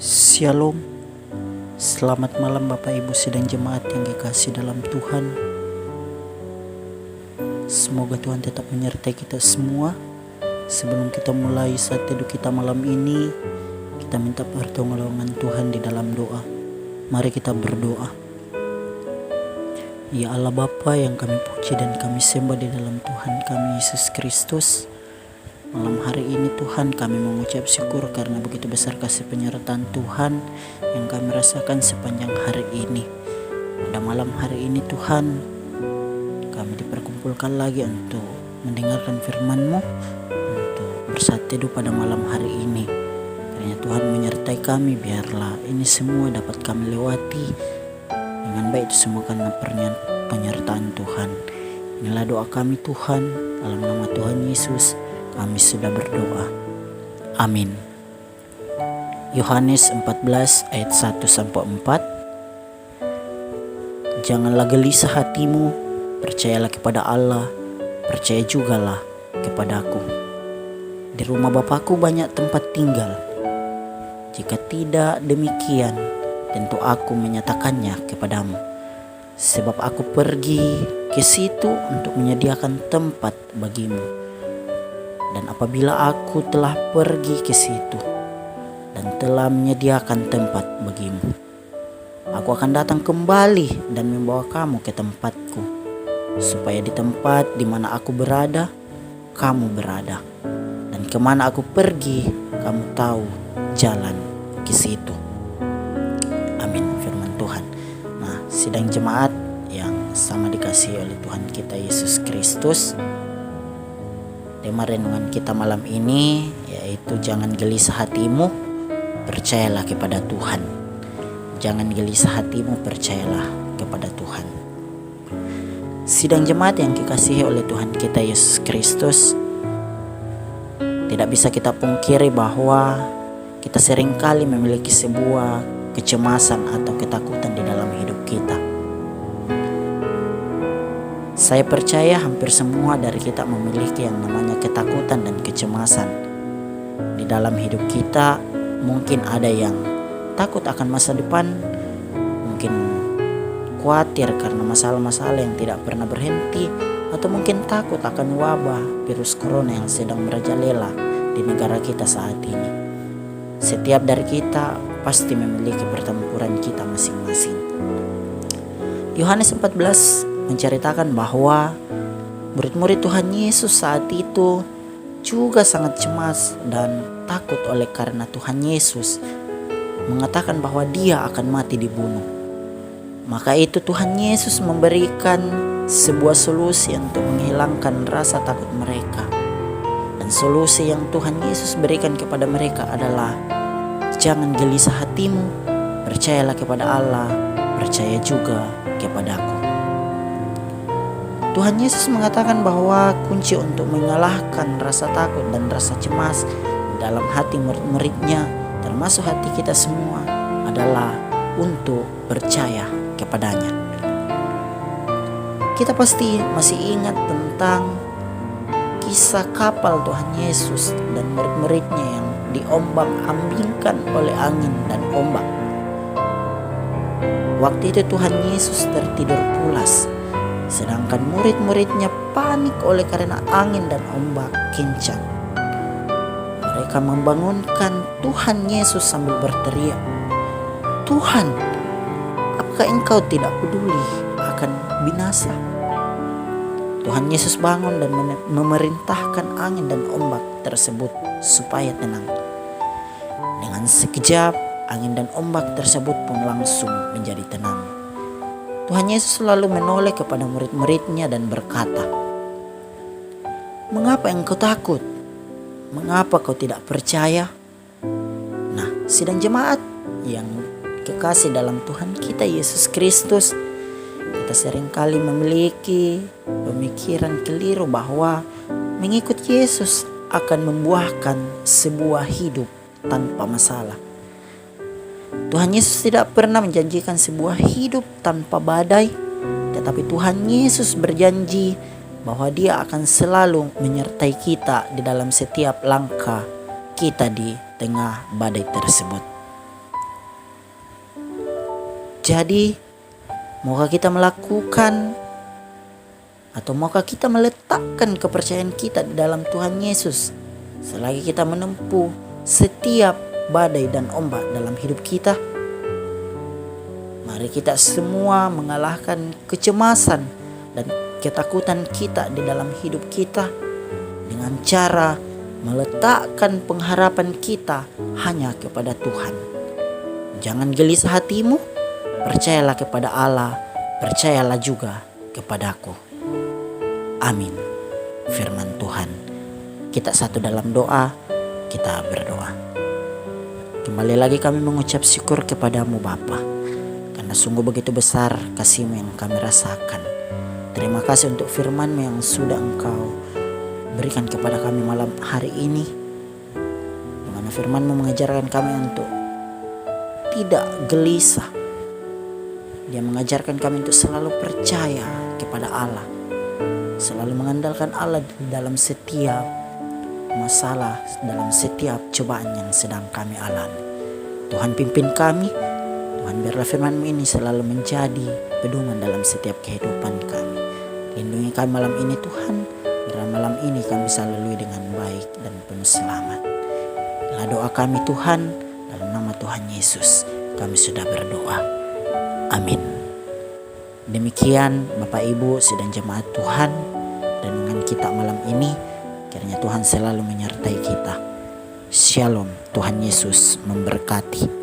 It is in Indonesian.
Shalom, selamat malam Bapak Ibu sidang jemaat yang dikasihi dalam Tuhan. Semoga Tuhan tetap menyertai kita semua. Sebelum kita mulai saat teduh kita malam ini, kita minta pertolongan Tuhan di dalam doa. Mari kita berdoa. Ya Allah Bapa yang kami puji dan kami sembah di dalam Tuhan kami Yesus Kristus. Malam hari ini Tuhan kami mengucap syukur karena begitu besar kasih penyertaan Tuhan yang kami rasakan sepanjang hari ini. Pada malam hari ini Tuhan kami diperkumpulkan lagi untuk mendengarkan firman-Mu, untuk bersatu teduh pada malam hari ini. Kiranya Tuhan menyertai kami, biarlah ini semua dapat kami lewati dengan baik itu semua karena penyertaan Tuhan. Inilah doa kami Tuhan, dalam nama Tuhan Yesus kami sudah berdoa. Amin. Yohanes 14 ayat 1-4. Janganlah gelisah hatimu, percayalah kepada Allah, percaya jugalah kepadaku. Di rumah Bapakku banyak tempat tinggal. Jika tidak demikian, tentu aku menyatakannya kepadamu. Sebab aku pergi ke situ untuk menyediakan tempat bagimu. Dan apabila aku telah pergi ke situ dan telah menyediakan tempat bagimu, aku akan datang kembali dan membawa kamu ke tempatku, supaya di tempat di mana aku berada, kamu berada. Dan kemana aku pergi, kamu tahu jalan ke situ. Amin, firman Tuhan. Nah, sidang jemaat yang sama dikasihi oleh Tuhan kita Yesus Kristus, tema renungan kita malam ini yaitu jangan gelisah hatimu, percayalah kepada Tuhan. Jangan gelisah hatimu, percayalah kepada Tuhan. Sidang jemaat yang dikasihi oleh Tuhan kita Yesus Kristus, tidak bisa kita pungkiri bahwa kita seringkali memiliki sebuah kecemasan atau ketakutan di dalam hidup kita. Saya percaya hampir semua dari kita memiliki yang namanya ketakutan dan kecemasan. Di dalam hidup kita mungkin ada yang takut akan masa depan, mungkin khawatir karena masalah-masalah yang tidak pernah berhenti, atau mungkin takut akan wabah virus corona yang sedang merajalela di negara kita saat ini. Setiap dari kita pasti memiliki pertempuran kita masing-masing. Yohanes 14 menceritakan bahwa murid-murid Tuhan Yesus saat itu juga sangat cemas dan takut oleh karena Tuhan Yesus mengatakan bahwa dia akan mati dibunuh. Maka itu Tuhan Yesus memberikan sebuah solusi untuk menghilangkan rasa takut mereka. Dan solusi yang Tuhan Yesus berikan kepada mereka adalah jangan gelisah hatimu, percayalah kepada Allah, percaya juga kepadaku. Tuhan Yesus mengatakan bahwa kunci untuk mengalahkan rasa takut dan rasa cemas dalam hati murid-muridnya, termasuk hati kita semua, adalah untuk percaya kepadanya. Kita pasti masih ingat tentang kisah kapal Tuhan Yesus dan murid-muridnya yang diombang-ambingkan oleh angin dan ombak. Waktu itu Tuhan Yesus tertidur pulas, sedangkan murid-muridnya panik oleh karena angin dan ombak kencang. Mereka membangunkan Tuhan Yesus sambil berteriak, "Tuhan, apakah Engkau tidak peduli akan binasa?" Tuhan Yesus bangun dan memerintahkan angin dan ombak tersebut supaya tenang. Dengan sekejap, angin dan ombak tersebut pun langsung menjadi tenang. Tuhan Yesus selalu menoleh kepada murid-muridnya dan berkata, "Mengapa engkau takut? Mengapa kau tidak percaya?" Nah, sidang jemaat yang kekasih dalam Tuhan kita Yesus Kristus, kita seringkali memiliki pemikiran keliru bahwa mengikut Yesus akan membuahkan sebuah hidup tanpa masalah. Tuhan Yesus tidak pernah menjanjikan sebuah hidup tanpa badai, tetapi Tuhan Yesus berjanji bahwa Dia akan selalu menyertai kita di dalam setiap langkah kita di tengah badai tersebut. Jadi, maukah kita melakukan atau maukah kita meletakkan kepercayaan kita di dalam Tuhan Yesus selagi kita menempuh setiap badai dan ombak dalam hidup kita? Mari kita semua mengalahkan kecemasan dan ketakutan kita di dalam hidup kita dengan cara meletakkan pengharapan kita hanya kepada Tuhan. Jangan gelisah hatimu, percayalah kepada Allah, percayalah juga kepadaku. Amin. Firman Tuhan. Kita satu dalam doa, kita berdoa. Kembali lagi kami mengucap syukur kepadamu Bapa, karena sungguh begitu besar kasih-Mu yang kami rasakan. Terima kasih untuk firman-Mu yang sudah Engkau berikan kepada kami malam hari ini, di mana firman-Mu mengajarkan kami untuk tidak gelisah. Dia mengajarkan kami untuk selalu percaya kepada Allah, selalu mengandalkan Allah dalam setiap masalah, dalam setiap cobaan yang sedang kami alami. Tuhan pimpin kami, Tuhan biarlah firman-Mu ini selalu menjadi pedoman dalam setiap kehidupan kami. Lindungi kami malam ini Tuhan, biarlah malam ini kami bisa lalui dengan baik dan penuh selamat. Inilah doa kami Tuhan, dalam nama Tuhan Yesus kami sudah berdoa. Amin. Demikian Bapak Ibu sidang jemaat Tuhan, renungan kita malam ini. Kiranya Tuhan selalu menyertai kita. Shalom, Tuhan Yesus memberkati.